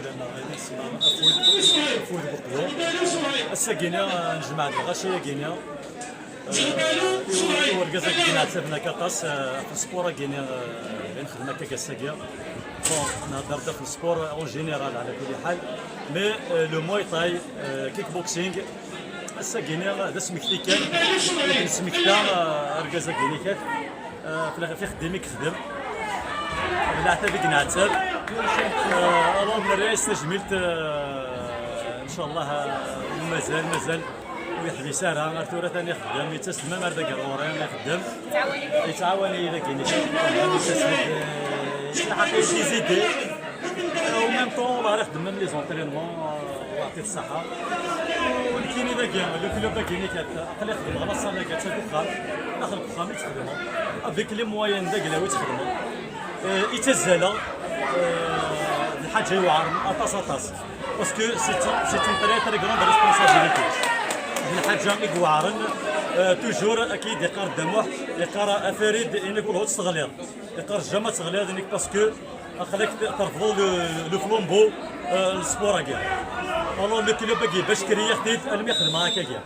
لنا غادي نسمع افود بقوه الساكينه نجمع الغاشيه كينيا ورقازا كينا تسافنا كاطاس في السبور كينيا نخدم هكا كاساكيا بون نهضر في السبور اون جينيرال على كل حال مي لو موي تاي كيك بوكسينغ الساكينيا هذا سميكتي كان ولكن سميكتا رقازا كينيكات في الاخر في خدمي كخدم بلا حتى بك نعتب الو بلا استجملت ان شاء الله مازال ويحبي سارة ارتورا ثاني خدام يتسلم ما ردا كرورين يخدم يتعاوني اذا كاين يحقق شي زيدي او ميم طون راه يخدم من لي زونترينمون ويعطي الصحة ولكن اذا كاين لو كلوب كاين عقل يخدم غير الصاله كتاكل فخام داخل الفخام يتخدموا افيك لي موين داك لا يتخدموا يتزالا الحاجه يوعر اطاس اطاس باسكو سي اون تري تري كروند ريسبونسابيلتي الحاجه يوعرن توجور اكيد يقار الدموح يقار افريد انك هو تستغليض يقار جامع تستغليض انك باسكو خليك ترفضوا لو فلومبو السبور كاع الو لو كيلو باقي باش كريه خديت انا يخدم هكا كاع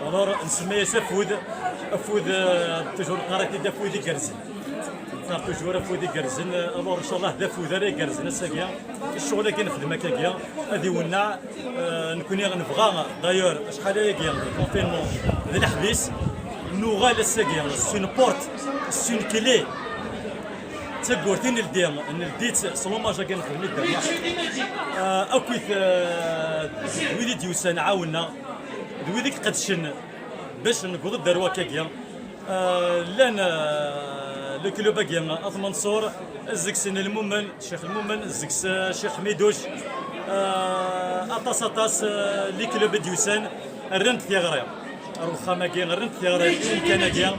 الو نسميه فود توجور قراتي دا فودي كرزن توجور فودي كرزن الو ان شاء الله دا فود راه كرزن الساكيا الشغل كي نخدم هكا كاع هذه ولنا نكون نبغى دايور شحال هي كاع كونفينمون ديال الحبيس نوغال الساكيا سون بورت سون كلي تقولتين الديم ان الديت سلو ما جا كنخدم الدم اكويت ويلي ديوسان عاونا دويديك قدشن باش نقول داروا كاكيا لان لو كيلو باكيا منصور الزكسن المؤمن الشيخ المؤمن الزكس الشيخ حميدوش اطاس لي كيلو ديوسان الرنت ثيغري الرخامه كاين الرنت ثيغري كان كاين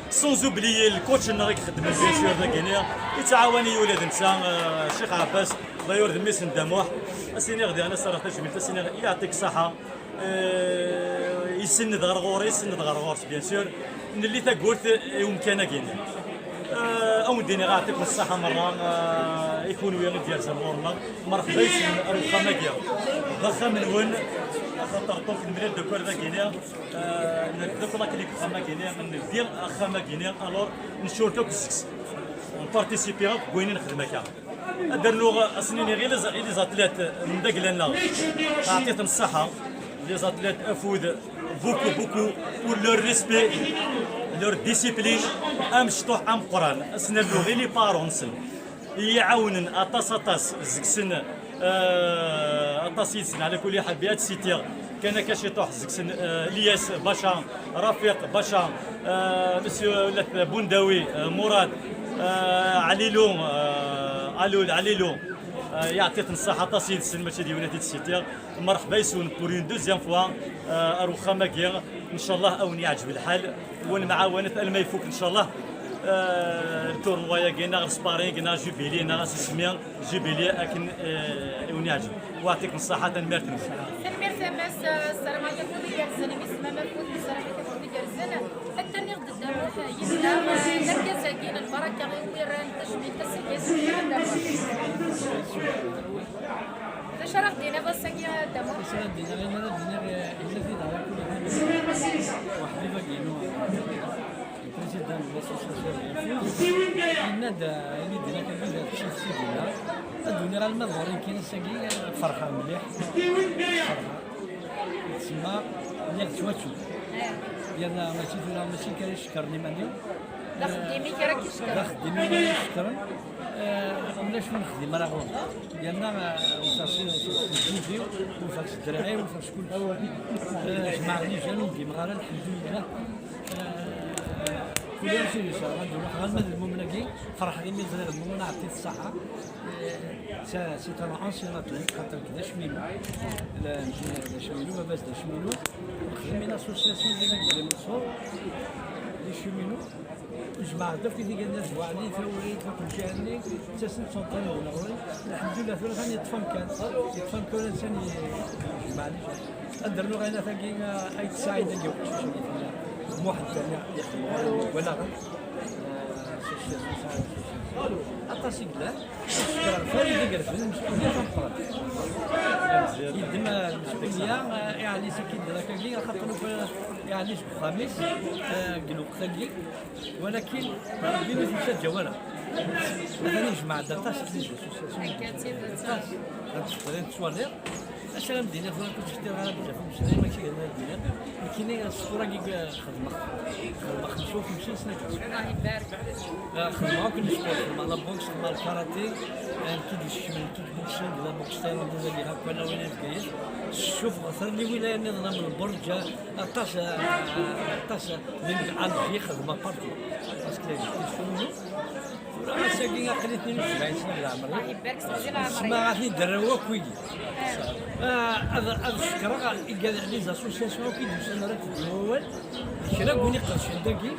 سونز اوبليي الكوتش اللي يخدم بيان سور داكينيا يتعاون يولد انسان الشيخ عباس الله يورد ميس ندموح اسيني غادي انا صراحه جميل اسيني يعطيك الصحه يسند غرغور يسند غرغور بيان سور اللي تا قلت يمكن كاين او ديني غاعطيك الصحه مره يكون ويا ديال زمورنا مرحبا يسن الرخامه كاع ضخم من وين خاطر طوك المليون دو كور كينيا نذكر كليك خما كينيا من ديال خما كينيا الور نشورتوك السكس نبارتيسيبي بوين نخدم هكا درنا اسنين غير لي زاتليت من داك لنا عطيتهم الصحه لي زاتليت افود بوكو بور لور ريسبي لور ديسيبلين ام شطوح ام قران اسنا غير لي بارونسن يعاونن اطاس زكسن اطاسيسن على كل حال بهاد السيتير كان كاشي طوح زكسن الياس باشا رفيق باشا مسيو بونداوي مراد عليلو عليلو يعطيك الصحه تصيد السن ماشي ديال ولاد السيتير مرحبا يسون بور اون دوزيام فوا اروخا ماكيا ان شاء الله اون يعجب الحال والمعاونه ما يفوك ان شاء الله التورنوايا كاينه سبارين كاينه جوبيلي نا سيسميان جوبيلي لكن اون يعجب ويعطيك الصحه تنمير تنمير تماس السلام عليكم ديال الزنا بسم الله الفوت السلام عليكم ديال الزنا التنمير ضد الروح يبدا مركز كاين البركه غير التجميل تسكيس اش راه دينا بسكيا دابا دينا غير دينا الا في دار كل وحبيبه كاينو البريزيدان ديال الاسوسياسيون النادى اللي دينا كنقول هادشي ديالنا الدنيا راه المظهورين كاين ساكي فرحه مليح فرحه تسمى ديال تواتو ديالنا ماشي كيشكرني ماني لا خديمي كراك كيشكر لا خديمي كيشكرن ولا شنو نخدم راه غلط ديالنا وصافي نجيو وفاش الدراعي وفاش كلشي جمعني جانو ديما غير الحمد لله كل شيء ان شاء الله نديرو غير المد المملكي فرح لي من زرير المؤمن عطيت الصحه سي انا انسيون اتوليك خاطر كدا شميلو لا شميلو ما باش شميلو نخدم من اسوسياسيون ديال منصور لي شميلو جماعة داك اللي قالنا زواني ثوري كلشي عندي تسن سلطان ولا غوري الحمد لله ثوري ثاني يطفن كان ثاني جمعني درنا غينا ثاني اي سعيد اليوم واحد ثاني ولا اطاسي كلا شكرا فريد قرفل مسؤوليه تنقرا يدم المسؤوليه يعني سكين دراكي خاطر يعني خميس قلوب ثقيل ولكن بين في جواله مثلا يجمع داتاس تصوير مثلا مدينه فلان كنت شفتي راه بزاف مشري ماشي هنا المدينه كاينين الصوره كي خدمه 55 سنه الله يبارك. خدمه كل سبور خدمه لا بوكس خدمه الكاراتيه كي الشمال كي بوكسين لا بوكس تايلاند اللي هكا ولا وين في شوف اثر لي ولايه نظام البرج طاش من الجي خدمه بارتي باسكو شنو ولا ساكين عقلي 72 سنه العمر الله يبارك سيدي العمري. اسمع غادي دروا كوي هذا الشكرا قال لي زاسوسياسيون كي دوز انا راه الاول كلا قولي قرش داكي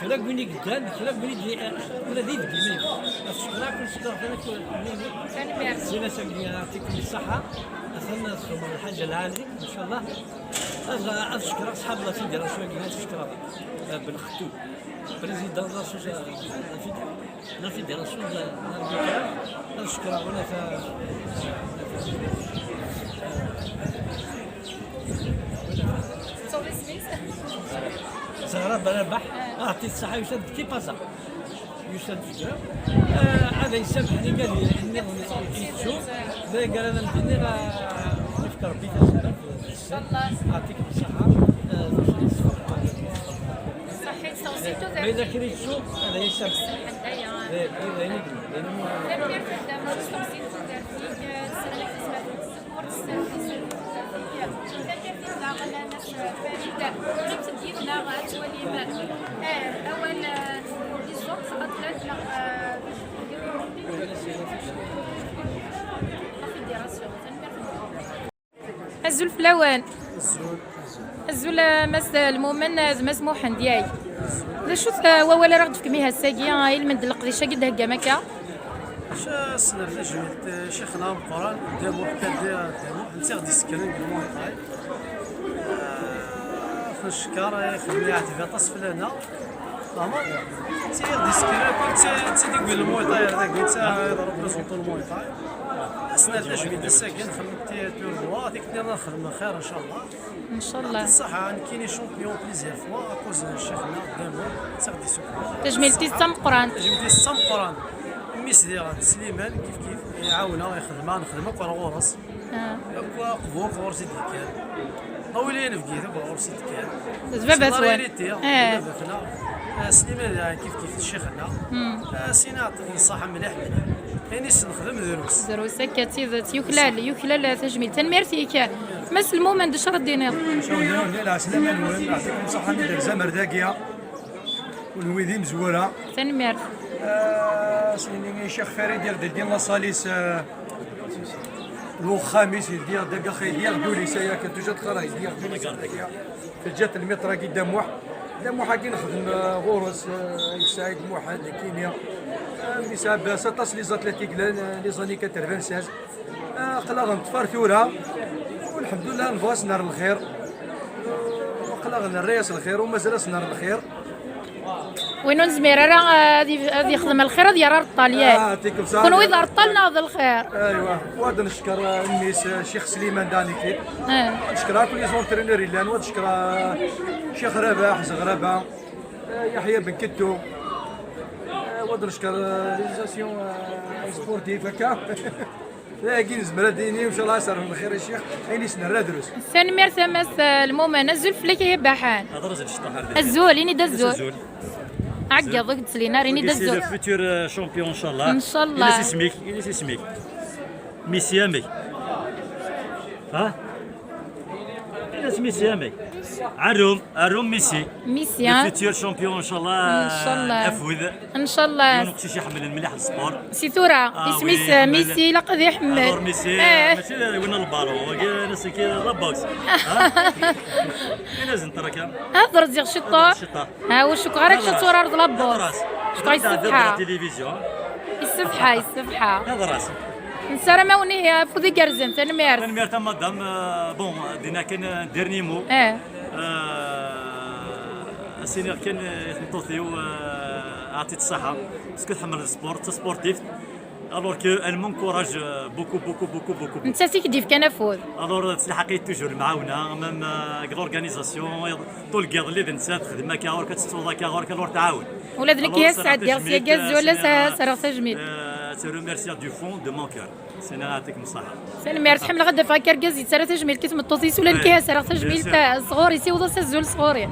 كلا قولي قدام كلا قولي ولا دي دي الشكرا كل شكرا ثاني ميرسي. زين ساكين يعطيكم الصحه اثرنا الصوم الحاجه العالي ان شاء الله هذا الشكرا صحاب الله سيدي راه شويه هذا الشكرا بالختو بريزيدون لا فيدراسيون لا الشكرا ولا صوفي سميت. زهره بربح اعطي الصحه يشد كي بازا يشد فكره هذا يسامحني قال لي اني يشوف قال انا مديني نفكر بيك ان شاء الله يعطيك الصحه صحيت توصيتو ما اذا كريت تشوف هذا يسامح هدايا. هذا ينقل ثاني ميرسي قدام توصيتو دارتيك السنه اللي سمعت الصبور السنه اللي ثاني ميرسي زعما الناس فريده كيف تديرنا غتولي اول لي زوط اتلات الزول فلاوان الزول مس المؤمن مسموح دياي شوف ولا راه في كميها الساقيه هاي من القديشه قد هكا مكا السنه اللي جمعت شيخنا القران قدامو حتى دامو انت غادي يسكن بالمون طاي فاش كار يخلي عاد في تصف لنا فهمت انت غادي يسكن انت ديك المون طاي هذاك انت يضرب بريزونطو المون طاي السنه اللي جمعت الساكن خدمت توربوا هذيك انا نخدم خير ان شاء الله ان شاء الله الصحه كاين شامبيون بليزير فوا اكوز شيخنا قدامو انت غادي يسكن تجميلتي تم قران جبتي الصم قران ميس ديال سليمان كيف يعاونا ويخدمها نخدمو كره غورس قبور غورس ديكال طويلين في كيف غورس ديكال زبابة زوين سليمان كيف الشيخنا سينا عطيني الصحه مليح كاينين نخدم دروسه كتيب يوكلال تجميل تنميرتي كان مس المومن دشر الدينار شنو نديرو ديال العسلامه المهم يعطيكم الصحه ندير زمر داكيه والويدي مزوره تنمير سيني شيخ فريد ديال لاصاليس الخامس ديال داك اخي ديال دوليس يا كتوجد خراي ديال دوليس جات المترا كي دموح كي نخدم غورس سعيد موحد كينيا بسبب سطاس لي زاتليتيك لي زاني 96 قلا نتفرثورها والحمد لله نفاس نهار الخير وقلا الرئيس الخير ومازال نهار الخير وين نزمير راه غادي يخدم الخير غادي يرى الطاليان كون ويض رطلنا هذا الخير ايوا وغادي نشكر الميس الشيخ سليمان داني كيت نشكر كل لي زونترينور اللي ونشكر شيخ رباح زغربه يحيى بن كتو وغادي نشكر ليزاسيون سبورتيف هكا لكن زمرا ديني وان شاء الله يسر الخير الشيخ عيني سنه دروس ثاني ميرسا مس المؤمن الزول فلك هي باحان الزول اني دا الزول عقب قلت لينا ريني دا الزول فيتور شامبيون ان شاء الله ان شاء الله إلى اسمك ميسيامي ها ميسيامي عروم ميسي فيتور شامبيون ان شاء الله ان شاء الله افوذ ان شاء الله نقص يحمل المليح السبور سيتورا اسمي ميسي لقد يحمل ميسي ماشي وين البالون ناس كي لابوكس لازم ترى كام هضر ديال الشطار ها واش غير الشطور ارض لابوكس شكون يسبحها التلفزيون يسبحها هذا راسي نسرا ما وني فودي كرزن تنمير تنمير تما مدام بون دينا كان ديرني مو السينيور كان نطوطيو يعطيك الصحه باسكو تحمل السبور سبورتيف الوغ كو ان مونكوراج بوكو بوكو بوكو بوكو انت كيف كان فوز الوغ تلحقي توجور معاونه ميم لورغانيزاسيون طول الكيض اللي بنسات خدمه كاور كتستوضا كاور الوغ تعاون ولاد لك يا سعد ديال سياكاز ولا سرغ تجميل سي ريميرسي دو فون دو مون كور سينا يعطيك الصحه سلام ميرس حمل غدا فا كاركاز سرغ تجميل كيتم الطوسيس ولا الكيا سرغ تجميل تاع صغوري سيوضا سزول صغوري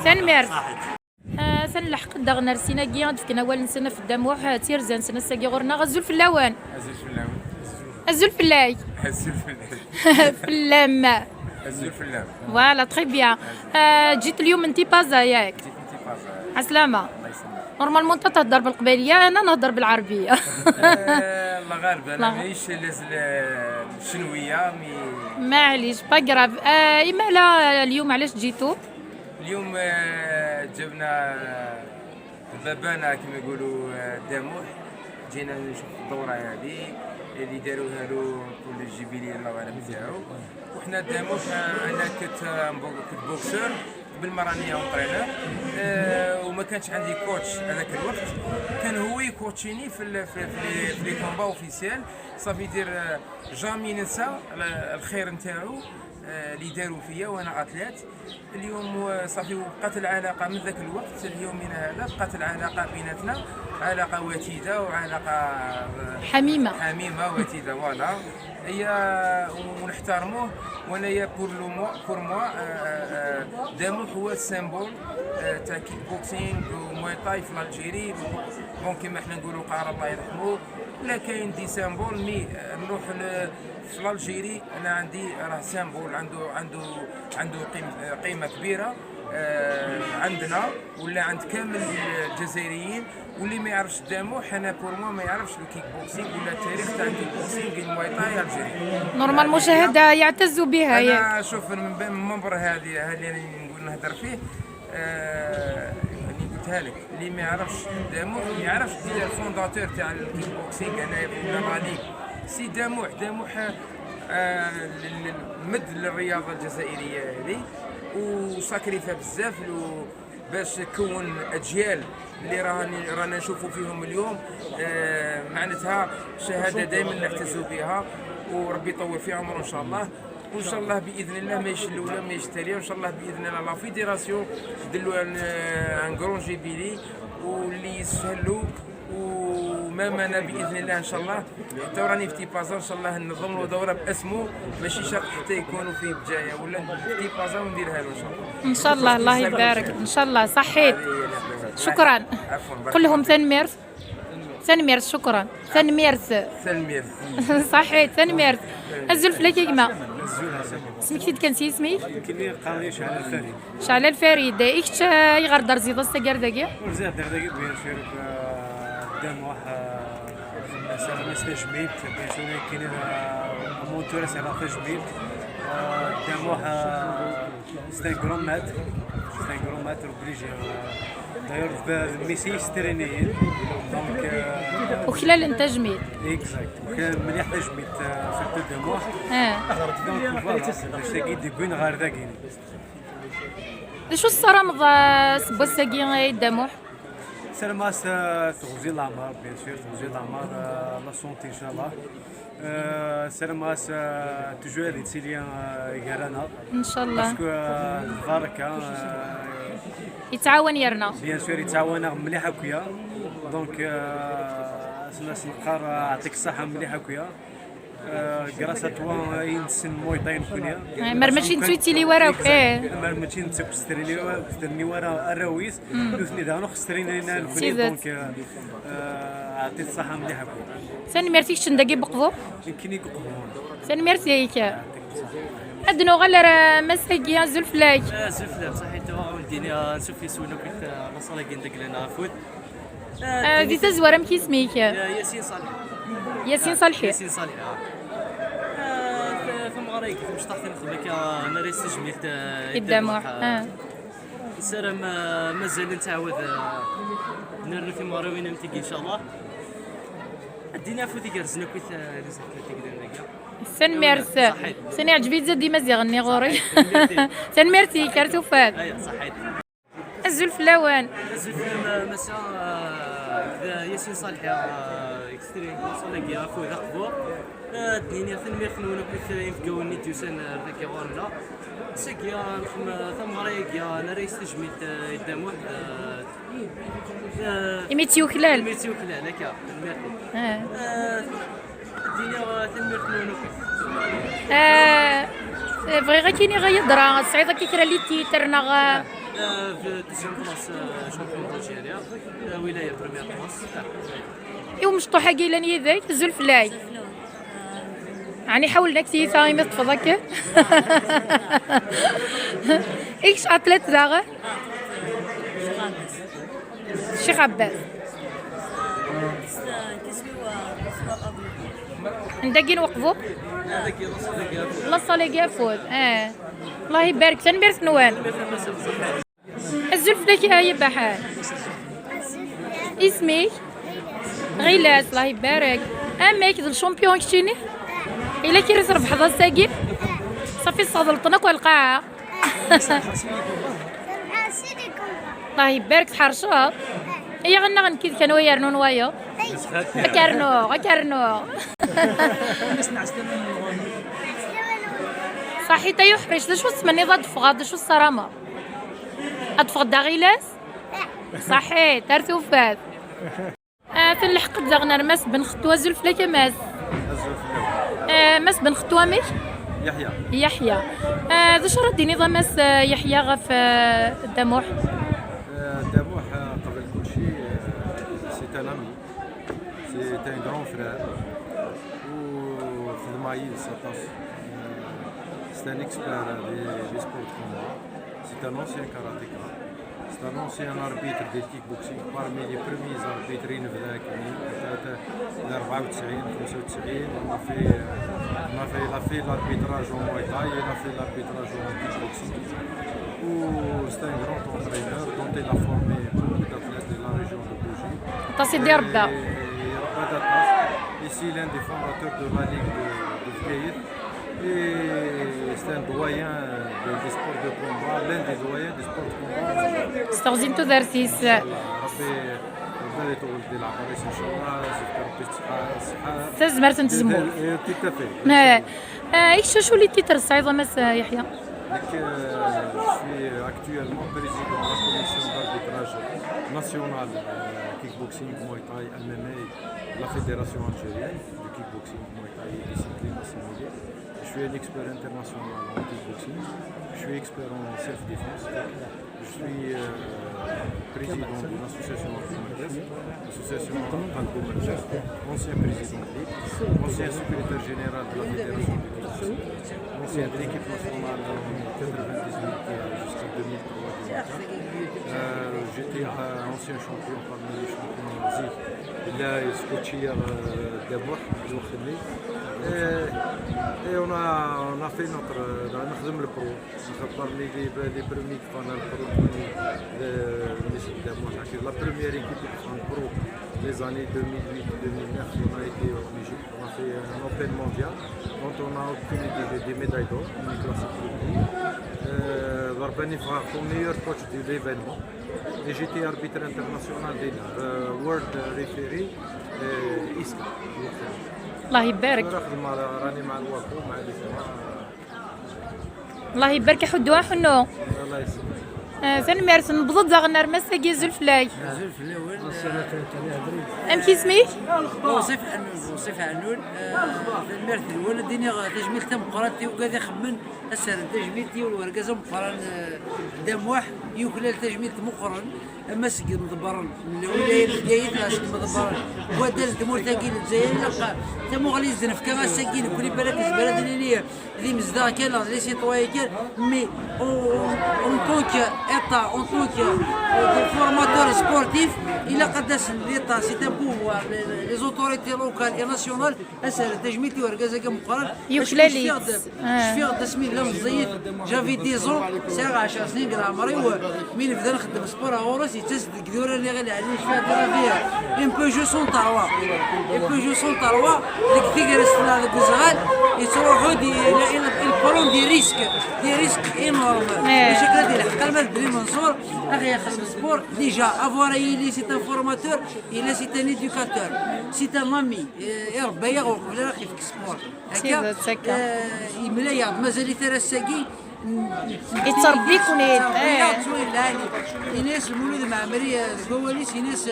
سلام ميرس سنلحق دغنا رسينا كيان فكنا وال نسنا في الدموح تيرزان سنا ساقي غورنا غزول في اللوان الزول في اللاي في اللام الزول في اللام فوالا تخي بيان جيت اليوم انتي بازا ياك عسلامة الله يسلمك نورمالمون انت تهضر بالقباليه انا نهضر بالعربيه الله غالب انا ماهيش الشنويه مي معليش با كراف اما لا اليوم علاش جيتو اليوم جبنا بابانا كما يقولوا داموح جينا نشوف الدوره هذه اللي داروها له كل الجبيليه الله اعلم تاعو وحنا داموح انا كنت بوكسور قبل ما راني اونطرينور وما كانش عندي كوتش هذاك الوقت كان هو يكوتشيني في لي كومبا اوفيسيال صافي يدير جامي ننسى الخير نتاعو اللي داروا فيا وانا اتليت اليوم صافي وبقات العلاقه من ذاك الوقت اليومنا هذا بقات العلاقه بيناتنا علاقه وتيده وعلاقه حميمه وتيده فوالا هي ونحترموه وانايا بور موا داموح هو السيمبول تاع كيك بوكسينغ ومواي تاي في الجيري بون كيما حنا نقولوا قار الله يرحمه لا كاين دي سيمبول مي نروح في الجيري انا عندي راه سيمبول عنده قيمه كبيره عندنا ولا عند كامل الجزائريين واللي ما يعرفش داموح انا بور موا ما يعرفش الكيك بوكسينغ ولا التاريخ تاع الكيك بوكسينغ المواي تاي الجيري نورمال المشاهده يعتزوا بها انا شوف من بين المنبر هذه اللي انا نقول نهضر فيه اللي قلتها لك اللي ما يعرفش داموح ما يعرفش الفونداتور تاع الكيك بوكسينغ انايا في المغرب سي داموح مد للرياضه الجزائريه هذه وساكريفا بزاف باش كون اجيال اللي رانا نشوفوا فيهم اليوم معناتها شهاده دائما نعتزوا بها وربي يطول في عمره ان شاء الله وان شاء الله باذن الله ماهيش الاولى ماهيش الثانيه وان شاء الله باذن الله لا فيديراسيون دلوا ان كرون جيبيلي واللي يسهلوا ومامنا باذن الله ان شاء الله حتى راني في تيبازا ان شاء الله ننظم له دوره باسمه ماشي شرط حتى يكونوا في بجايه ولا في تيبازا ونديرها له ان شاء الله ان شاء الله الله يبارك ان شاء الله صحيت شكرا كلهم لهم ثاني ميرس شكرا ثاني ميرس صحيت ثاني ميرس الزلف لك يا جماعه سميك كان سميك كني قاضي شعل الفريد ايش يغير دار زيد السجار دقيق وزاد دقيق بيان سور داموح ناس تجميل بيان سور كاين مونتور سيرا تجميل داموح ستان كرومات وبليجي داير ميسي يستريني دونك وخلال التجميل اكزاكت وخلال مليح تجميل سورتو داموح دونك فوالا باش تاكي دي بوين غير داكين شو الصرامض سبوساكي داموح سلاماس تغذي الأعمار بيان سور تغذي الأعمار لا سونتي إن شاء الله سلاماس توجور يتسيليان يقرانا إن شاء الله باسكو البركة يتعاون يرنا بيان سور يتعاون مليح هكايا دونك سناس نقار يعطيك الصحة مليح هكايا كراسة توا ينسن موي طاين كونيا مرمشي نتويتي لي وراك مرمشي نتسوق ستريني ورا الرويس دوثني دانو خستريني نكوني دونك عطيت الصحة مليحة ثاني ميرسي شندقي بقضو كيني قبون ثاني ميرسي هيك عندنا غير مساكي زلفلاك زلفلاك صحيح توا ولديني نشوف في سونو كنت مصالة كندق لنا فوت دي تزوار ام كيسميك ياسين صالح ياسين صالحي في المغرب كيف مش طاحتين خدمك انا ريس تجميل الدموع السلام مازال نتعاود نرن في المغرب وين نتيجي ان شاء الله الدنيا فوتي كرزنا كويت رزق تقدر سن ميرس سن عجبي زاد ديما زيغني غوري سن ميرسي كارتوفات ايوا صحيت الزلف لوان الزلف مساء ياسين صالح اكستريم كونسول يا فوق قبور الدنيا ثنمير ثنونا كنت يفكوني تيوسان ذاك غورنا سكيا ثم رايك يا انا رئيس تجميد قدام واحد إميتيو كلال ميتيو كلا هكا الميرتي الدنيا ثنمير ثنونا بغي كيني غيضرا صعيده كيكرا لي تيترنا في 9 بلاص شامبيون الجزائر ولايه بريمير بلاص يوم مشطوحه كيلان يديك زلف لاي يعني حاولنا كتير ثاني تفضك ايش اتلت داغه الشيخ عباس ندقي نوقفوا لا صالح فوز الله يبارك تنبرت نوال الزلف لك يا بحال اسمي غيلاس الله يبارك اماك الشامبيون كتيني الا كي ربح هذا الساقي صافي صادلطنك والقاعه الله يبارك حرشات هي غنى غنكيد كانوا يرنون ويا كارنو صحي تا يحرش دا شو تسمني ضد فغاد شو الصرامه ادفغ دا غيلاس صحي ترتو فات تنلحق داغنا ماس بن ختوه زلف لك ماس ماس بن ختوه ميك يحيى ذا شو ردي نظام ماس يحيى غف دموح دموح قبل كل شيء سي ان امي سي ان غران فرير وخدم معايا 19 c'est un expert des sports communs. C'est un ancien karatéka. C'est un ancien arbitre de kickboxing parmi les premiers arbitres في ذاك ال 94 95 il a fait l'arbitrage en Muay Thai, il a fait l'arbitrage en kickboxing. C'est un grand entraîneur dont il a formé beaucoup d'athlètes de la région de Bougie. تصدي ربا. Ici l'un des fondateurs de la ligue de Vgaïd. Et c'est un doyen des sports de combat, l'un des doyens des sports de combat. استغزنتو دارتيس ربي يطول ديال العمريس ان شاء الله، ربي الصحة. تزمر تنتزمو. تيتافي. ايش شو اللي تيتر الصعيدة مس يحيى؟ Je suis actuellement président de la commission d'arbitrage nationale kickboxing, Muay Thai, MMA, la fédération algérienne de kickboxing, Muay Thai et discipline assimilée. Je suis un expert international en kickboxing. Je suis expert en self-défense. Je suis président de l'association l'association ancien président de l'Équipe, ancien secrétaire général de la fédération de kickboxing, ancien de l'équipe nationale en 98 jusqu'en 2003. J'étais ancien champion parmi les champions Zik. Là, Scotchier d'abord, et on a fait notre le pro. Parmi les premiers qui font le pro, la première équipe qui font le pro les années 2008-2009, on a été obligé. On a fait un Open mondial dont on a obtenu des médailles d'or, une classique. Barbani Frère, comme meilleur coach de l'événement. Et j'étais arbitre international des World Referee ISCA. الله يبارك. راني مع الوقت مع الله يبارك حدوا حنو. الله يسلمك. ثاني مارس نبض زغنا رمسا كي زلفلاي. ام كي سميك؟ وصيف عنون المرت الاول الدنيا تجميل تم قراتي وقاعد يخمن السنه تجميلتي والورقه مقرن دام واحد يوكل تجميل مقرن اما سكي مدبرن الولايه الجايد ناس مدبرن ودال دمور تاكيل الجزائر لقى تمو غالي زنف كما ساكين كل بلد البلد اللي ذي مزدا كان لي سيتوي كان مي اون طونك ايطا اون طونك فورماتور سبورتيف الى قداش ليطا سي ان بوفوار لي زوتوريتي لوكال اي ناسيونال اسال تجميلتي ورقازا مقرن يوكلالي شفيق تسميت لا مزيد جافي 10 ساعه 10 سنين قال عمري مين بدا نخدم سبور اورس يتسد الكدوره اللي غالي عليه شفيها فيها ان بوجو 103 ان بوجو 103 اللي كثير سنا الكزغال يتروحوا البالون دي ريسك اينورم بشكل ديال الحق المال بلي منصور اخي يخدم السبور ديجا افوار يلي سي ان فورماتور الا سي ان ايدوكاتور سي ان امي يربى يغوق بلا كيف السبور هكا يملا يعرف مازال ترى الساقي يتربيك ونيت الناس المولود مع مريا الكواليس الناس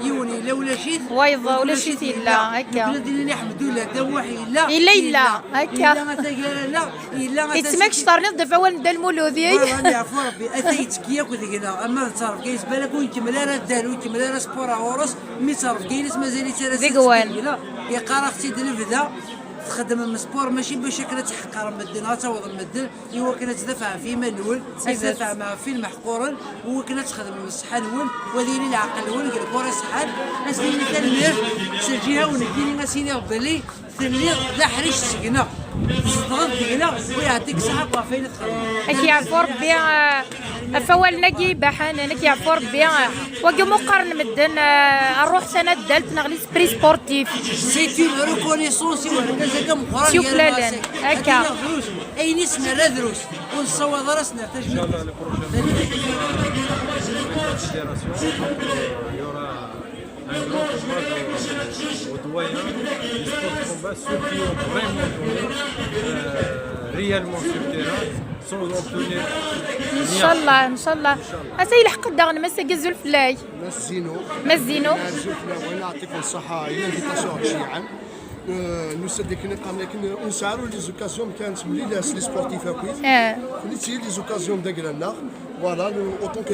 يوني لا ولا شيت وايضا ولا شيت لا هكا اللي الحمد لله دموحي لا الا هكا الا ما تقال لا الا ما يتسمك شطرني ضيف اول نبدا المولودي والله يعفو ربي اتيتكياك ودينا اما تصرف كاين بالك ويكمل راه دار ويكمل راه سبور اورس مي تصرف كاين مازال يترى لا يقرا اختي دلفدا تخدم من سبور ماشي باش كانت تحقر مدن غتعوض المدن هو كانت تدافع في مالول تدافع مع في المحقورا هو كانت تخدم من الصحه الاول وذيني العقل الاول قال كره صحه اسني تنمير سجيها ونكيني غاسيني بالي تنمير لا حريش سكنه صدرت دينا ويعطيك الصحه وفين تخدم كيعرفوا ربي فوال نجي بحان كيعرفوا ربي وكي مقارن مدن الروح سنه دالت نغلي سبري سبورتيف سي اون ريكونيسونس ولا مقارن شوف لا هكا اي نسمع لا دروس ونصوض راسنا تجميل un grand combat aux doyens du sport de combat, ceux qui ont vraiment donné réellement sur le terrain sans obtenir ان شاء الله ان شاء الله اسي الحق داغن مسا كزول فلاي مازينو مازينو وين يعطيكم الصحه الى انفيتاسيون شيعا نسد كنا قام لكن نسعروا لي زوكازيون كانت ملي لي سبورتيف اكوي نيتي لي زوكازيون داكلنا فوالا اوتون كو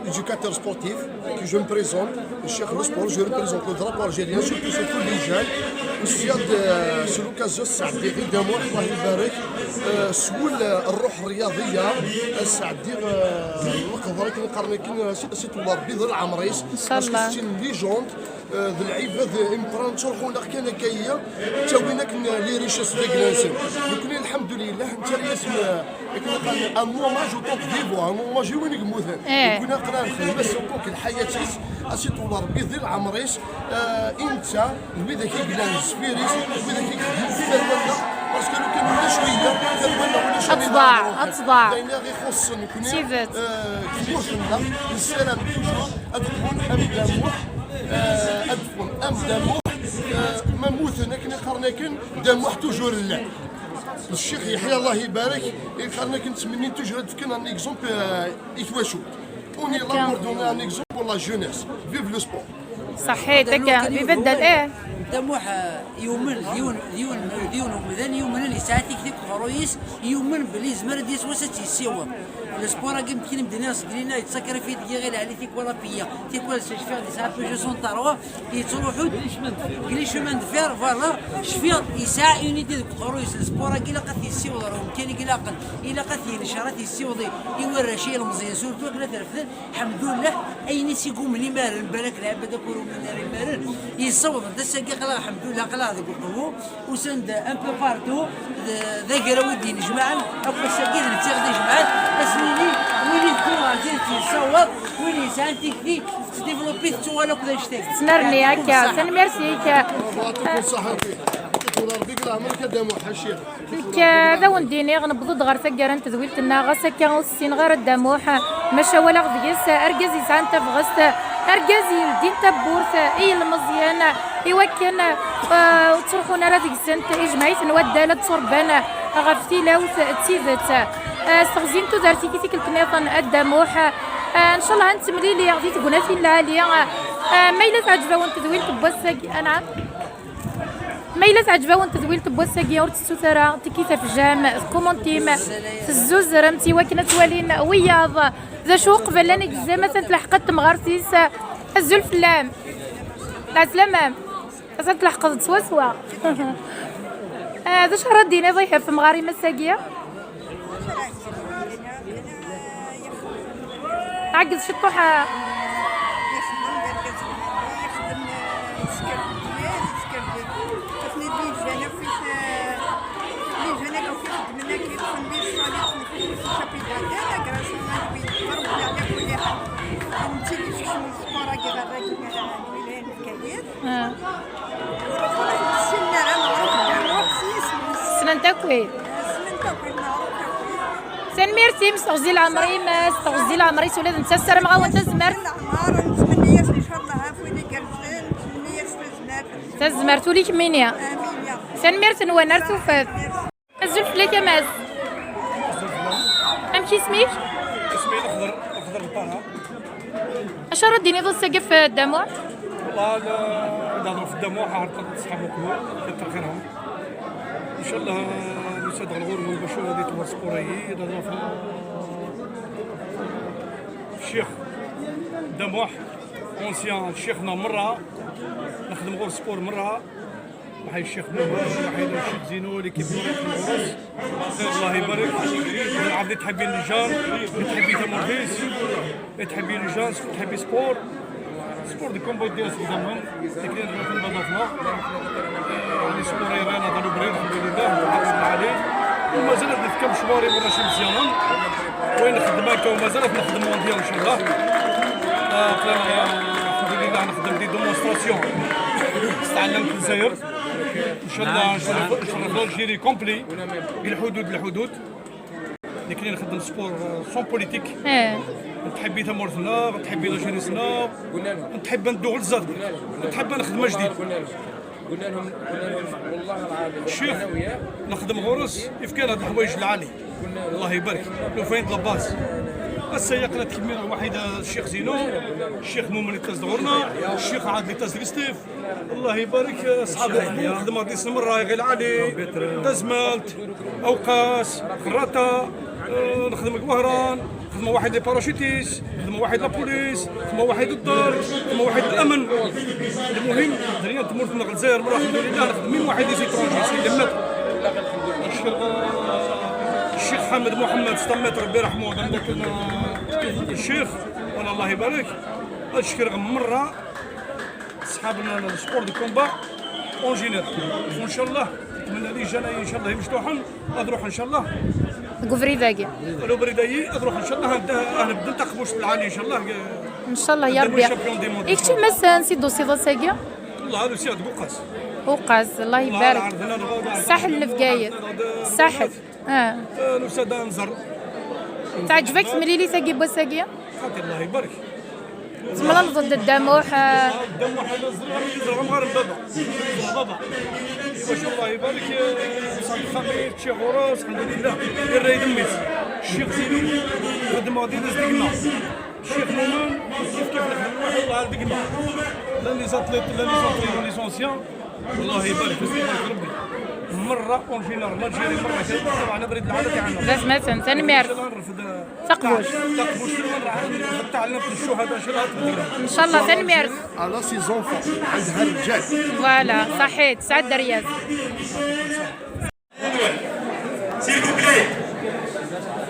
éducateur sportif que je me présente, Cheikh le sport, je représente le drapeau algérien, surtout sur tous les jeunes. C'est l'occasion de دموع الله يبارك سول الروح الرياضيه السعدي نقدر نقارن كاين سي طلاب بيض العمريس ان شاء الله سي ليجوند ذو اللعيبه امبران تشرحوا لك كان كايه تاوينك لي ريشيس ديك الانسان لكن الحمد لله انت الاسم كنا قال ان موماج او طونك فيفو ان موماج وين يموتن كنا قرا نخدم سوق الحياتيس اسي طلاب بيض العمريس انت وذا كيقلان سفيريس وذا كيخدم في الولا باسكو لو كان ولا شويه ولا شويه اطباع غير يخص نكون كيفاش السلام توجور ادخل ام دموع ادخل ام دموع ما موثنا كنا قرناكن دموع توجور لا الشيخ يحيى الله يبارك قرناكن تمنين توجور تكن ان اكزومبل يتواشو اوني لا بور دوني ان اكزومبل بور لا جونيس فيف لو سبور صحيت هكا بيبدل دموح يومن ديون ومذان يومن اللي ساعتي كتب خرويس يومن بلي زمر ديس وسط يسيور السبور كيم كاين بدنا سكرينا يتسكر في دقيقه غير على تيك ولا بيا تيك ولا شفير دي ساعات جو سون تاروا يتروحوا كلي شومان دفير فوالا شفير يساع يونيتي ديك خرويس السبور كي لقات يسيور راهم كاين كي لاقل الا قات نشرات يسيور يورى شي المزيان سورتو كلا ترفد الحمد لله اي ناس يقوم لي مارن بالك العباد كورو من مارن يصوب دسا قال الحمد لله قال هذاك القبو وسند ان بو بارتو ذاك ودي نجمعا اكو ساكين نتاخذ جمعات اسنيني ويلي تكون يصور ويلي سانتي كي ديفلوبي تو ولا كذا شتي سمرني هكا سن ميرسي هكا يعطيكم الصحه ربي كرا مركا دموع الشيخ كذا ونديني غنبض غير ثقر انت ذويلت لنا غاسا كان السين غير الدموع ماشا ولا غديس اركاز يسعى انت فغست اركاز يلدي انت بورث اي المزيان ايوا كان وتروحونا راه ديك السنه اجمعيت نوداله تصربان غفتي لاوت تيفت استغزينتو دارتي كي تكلتنيطن الدموع ان شاء الله نتملي لي غادي تكون في العاليه ما الا تعجبها وانت ذويلت بوساكي انا ما الا تعجبها وانت ذويلت بوساكي ورت السوتره تكيتا في جام كومونتيم في الزوز رمتي وكنا توالين وياض ذا شو قبل لانك زعما تلحقت مغارسيس الزول فلام العسلامه تلحقت سوا سوا هذا شهر دينا ضيحه في مغاري مساقيه عقد شطوحه سننتاكوي سن ميرسي مستغزي العمري ما استغزي العمري سولاد انت السرمغه وانت زمرت العمار نتمنى ان شاء الله عفوا اللي قالت نتمنى تزمر تزمرتو ليك مينيا امين يا سن ميرت نوانرت وفات الزلف لك يا ماز ام كي سميك اسمي الاخضر البارا. اش رديني ضد سقف الدموع والله نهضروا في الدموع عرفت صحابكم كثر خيرهم ان شاء الله نسد الغور ونباشروا هذه السبوريه نهضروا في الشيخ دموع اونسيان شيخنا مره نخدم غور سبور مره وحي الشيخ بوبا وحي الشيخ زينو اللي كيف نوريك الغرس الله يبارك. عرفتي تحبين الجار تحبي تمورفيس تحبي الجار تحبي سبور دي كومبو ديال قدامهم لكن في البلاطه يعني سبور ايران هذا بريد الحمد لله وعاون عليه ومازال في كم شواري برا شي مزيانين وين خدمات ومازال نخدم مونديال ان شاء الله. الحمد لله نخدم دي ديمونستراسيون تعلمت الجزائر ان شاء الله نشرف الجيري كومبلي بالحدود للحدود لكن نخدم سبور سون بوليتيك. تحبي تمورثنا تحبي لاجيريسنا نتحب ندوغ للزاد نتحب نخدم جديد قلنا لهم والله العظيم الشيخ نخدم غرس كيف كان هاد الحوايج العالي الله يبارك لو فين لاباس السياق لا تكميره واحده الشيخ زينو الشيخ مومن اللي تزدغرنا الشيخ عادل اللي تزدغستيف الله يبارك اصحاب نخدم هذه السمره غير العالي تزملت اوقاس خراطه نخدم كوهران نخدم واحد لي باراشوتيس نخدم واحد لابوليس نخدم واحد الدار نخدم واحد الامن. المهم دريا تمرت من الجزائر مره الحمد لله نخدم من واحد لي زيترونجي سيدي مات الشيخ حامد محمد 6 متر ربي يرحمه عندك الشيخ والله الله يبارك. نشكر مره صحابنا السبور دي كومبا اون جينير وان شاء الله نتمنى لي جانا ان شاء الله مفتوحا نروح ان شاء الله غفريداكي لو بريداي نروح ان شاء الله نبدا نتقبوش العالي ان شاء الله ان شاء الله يا ربي. اكتي مس نسيدو سيدا ساكيا والله هذا سياد بوقاس وقاز الله يبارك الساحل اللي في قايد الساحل نساد نزر تعجبك مليلي ثقي بوساقيا خاطر الله يبارك تملا ضد الدموح الدموح هذا زرع مغارب بابا واش الله يبارك صاحب الخميس شي غراس الحمد لله الرايد ميت الشيخ زينو خدم غادي دينا الشيخ مومن كيف نخدم واحد الله دينا لا لي زاتليت لا لي زاتليت ليسونسيون الله يبارك فيك ربي مره اون جينيرال ما تجيري مره كذا على بريد العاده تاعنا لازم تنمير تقبوش تعلمت الشهداء ان شاء الله تنمير على سي زونفون عندها الرجال فوالا صحيت سعد رياض s'il vous plaît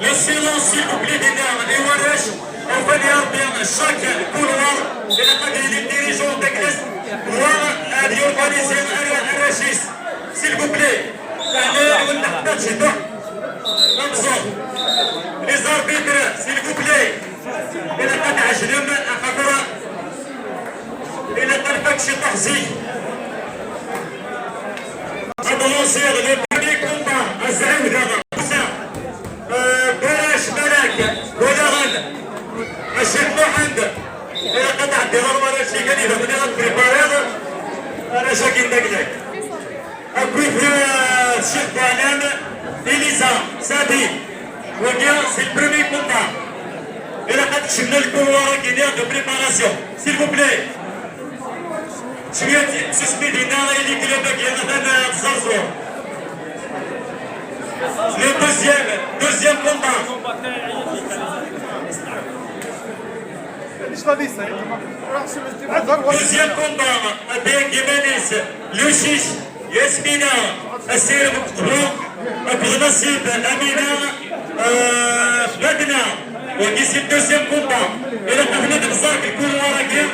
le silence s'il vous plaît des dames les ورش وفليار بين الشكل كولوار الى قدر الديريجون تكلس واليورغانيزير الرئيس s'il vous plaît انا والنحتاج شدة نمزر les arbitres s'il vous plaît الى قد عجلهم خاطر الى قلبك شي تحزين أدونسير لي بروميي كومبا الزعيم دابا بلاش ملاك ولغن الشيخ محمد إلا قطع الدرار ولا شي قليل من يغاد بريبارير أنا شاكين داك أكوي في الشيخ بانان إليزا سادي وكيا سي البروميي كومبا إلا قد شفنا الكوارا كيدير دو بريباراسيون سيل فو بلي شوية تسمي دينا اللي كلابك يا مثلا تزرزور le deuxième combat deuxième combat avec Jiménez Lucic Yasmina السير مبروك بغنصيب أمينة بدنا وكيسي الدوزيام كومبا إلا قبلت بزاك يكون وراكي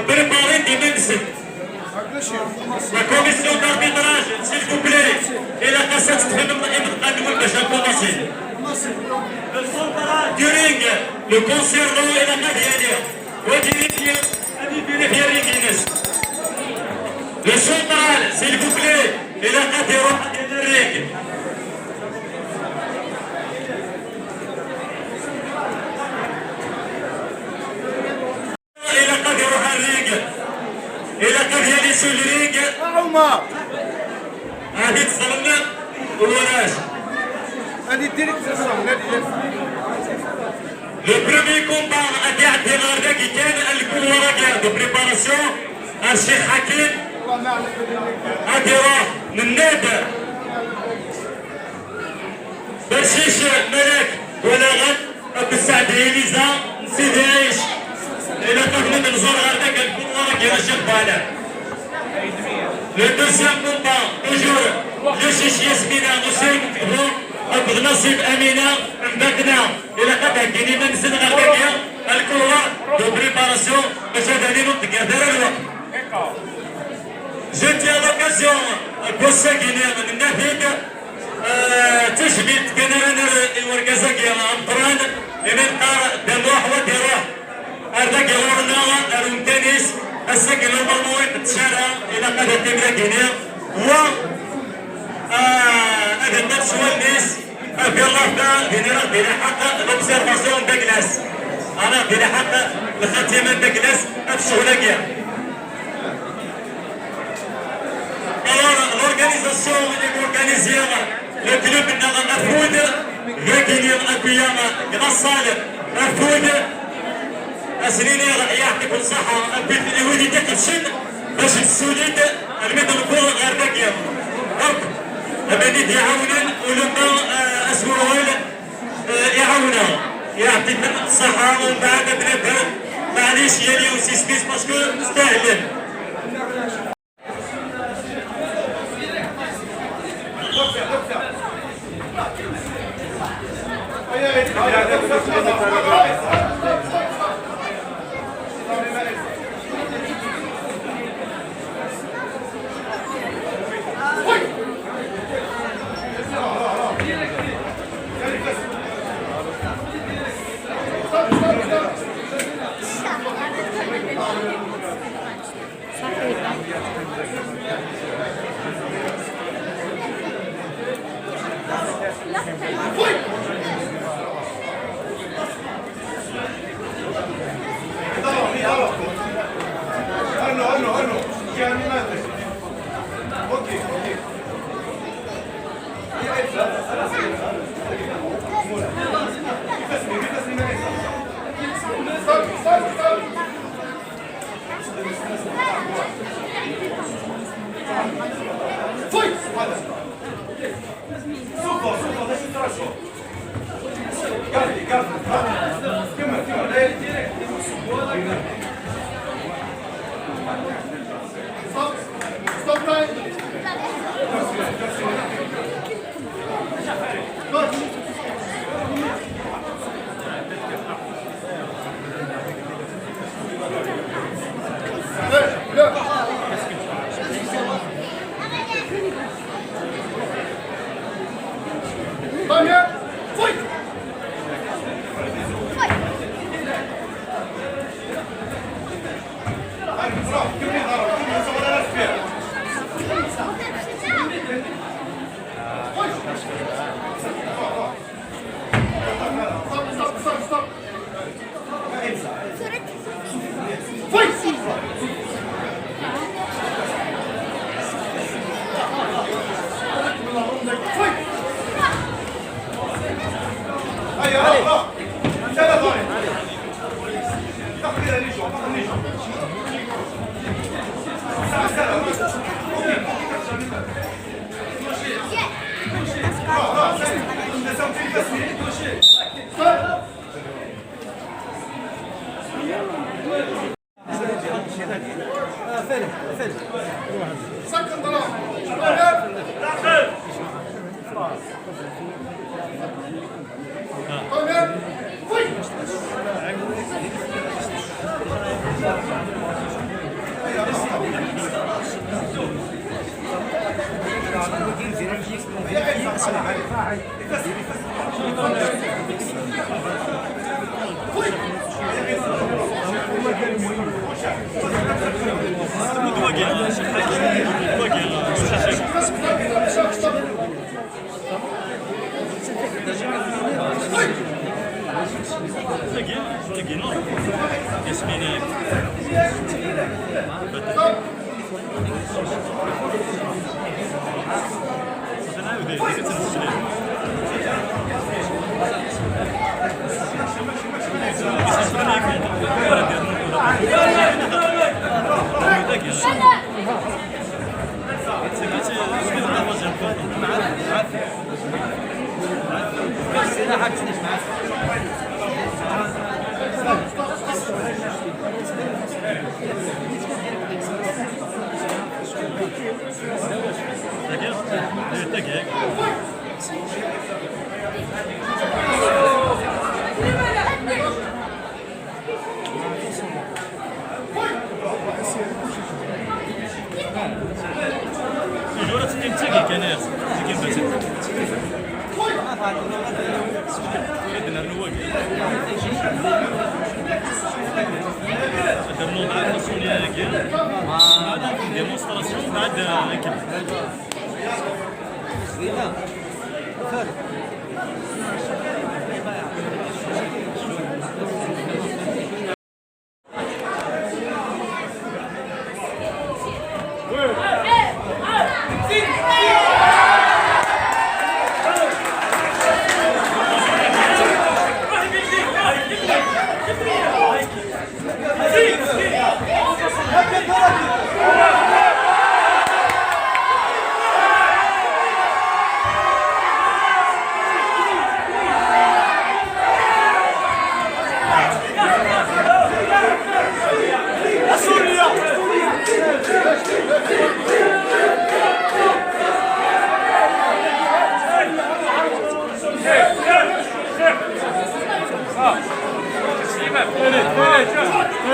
préparer des médecins. La commission d'arbitrage, s'il vous plaît, et la cassette de commencer. During le concert et la carrière, le central, s'il vous plaît, et la catégorie. الى قضيه سولريك عمر هذه تصلنا وراش هذه ديريكت تصلنا Le premier combat a démarré qui كان الكورة de préparation الشيخ حكيم أدرى من نادى برشيش ملك ولا غد بالسعد إليزا سيدي عيش إلى قبل من زور غردك الكورة كي رشيق بالا Le deuxième combat toujours le شيش ياسمينة مسيب بنصيب أمينة مبكنا إلى قطع كيني منزل غردك الكورة de préparation باش هذا نطق هذا الوقت Je tiens l'occasion pour ceux qui n'aiment من ناحية تشبيت كنرنا الورقزة كي أمطران إمن قارة دموح ودروح أردك يورنا أرون تنس السكن المرموي تشارع إلى قدر تمرا كينيا و هذا النفس والناس في الله بنا بنا حق l'observation de glace أنا بنا حق الخاتمة de glace الشغلة كيا Alors, l'organisation est organisée, le club n'a pas food, Vaginier Akuyama, Grassal, Food, Asriner, Yahtik Saha, Abid Teksin, Bashid Soulid, Almed Al-Kour, Gardakia. Donc, Abedid Yaounen, Oulumba, Asmourouel, Yaouna, Yahtik Saha, on va adapter, معليش يلي وسيسبيس باسكو استاهل Yasmina. ديمونستراسيون بعد نكمل.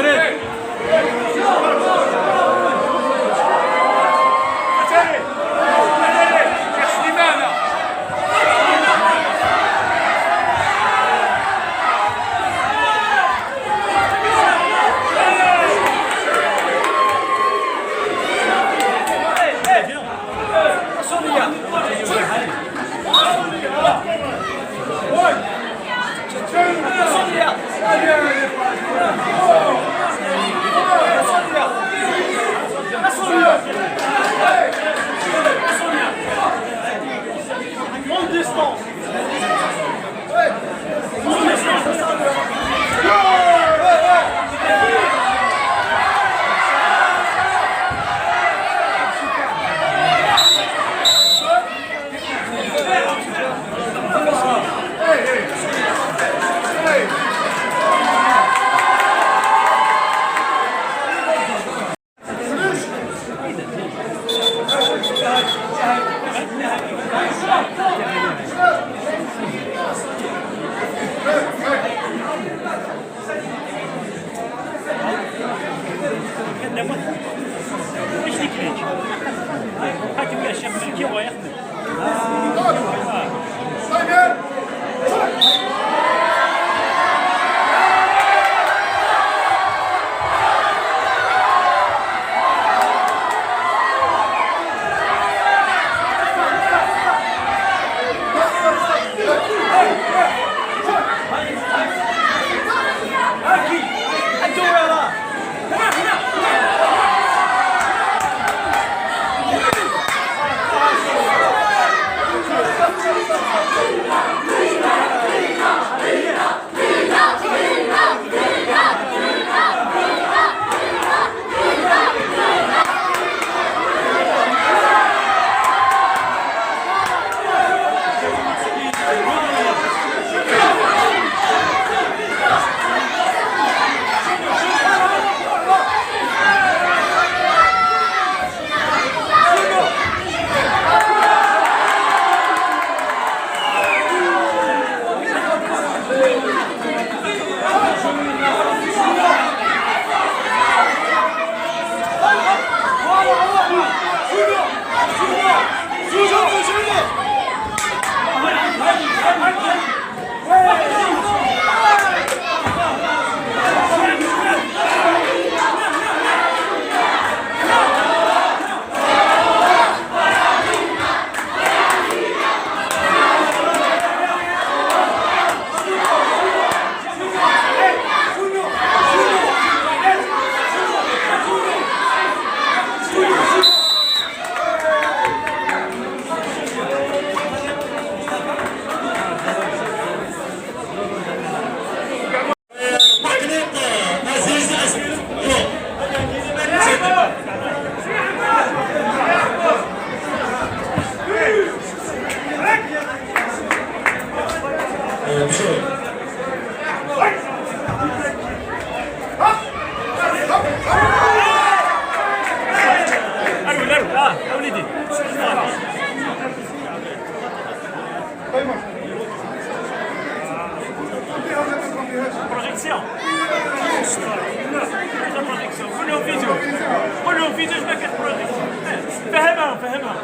Hey!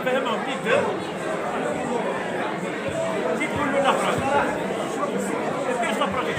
فاهمهم ليدر تقول له نخرج كيفاش نخرج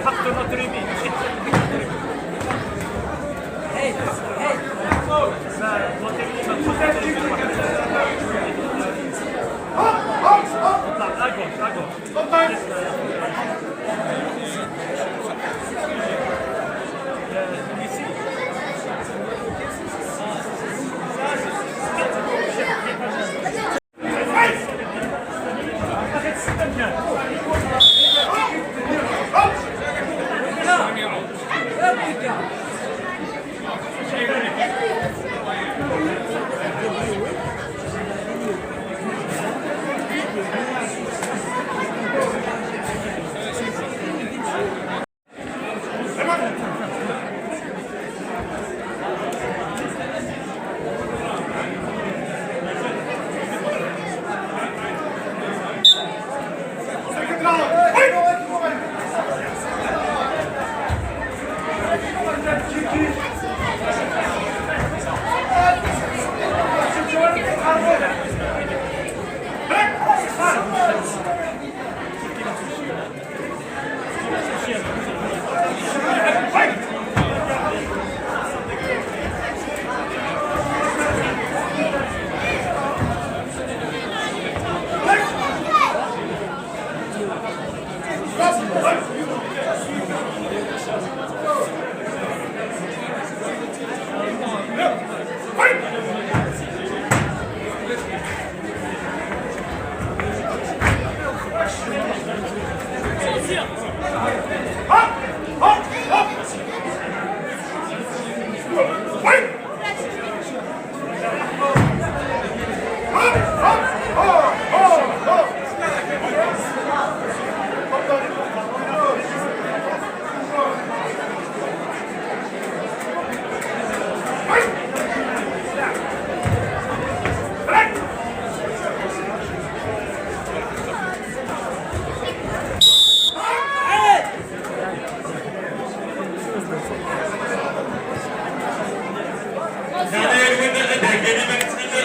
حق المطربين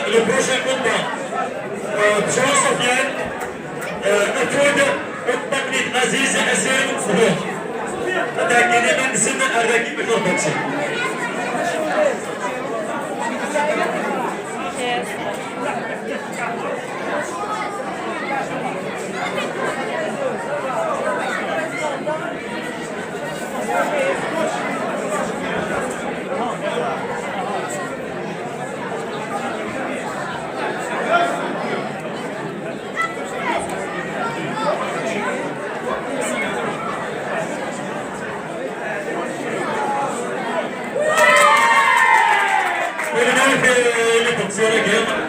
Le prochain combat, Jean Sofiane, Atoud, Baknit Aziz, Hassan, Fouad. هذا كلمة نسمى الراكب الأوروبي. Gracias.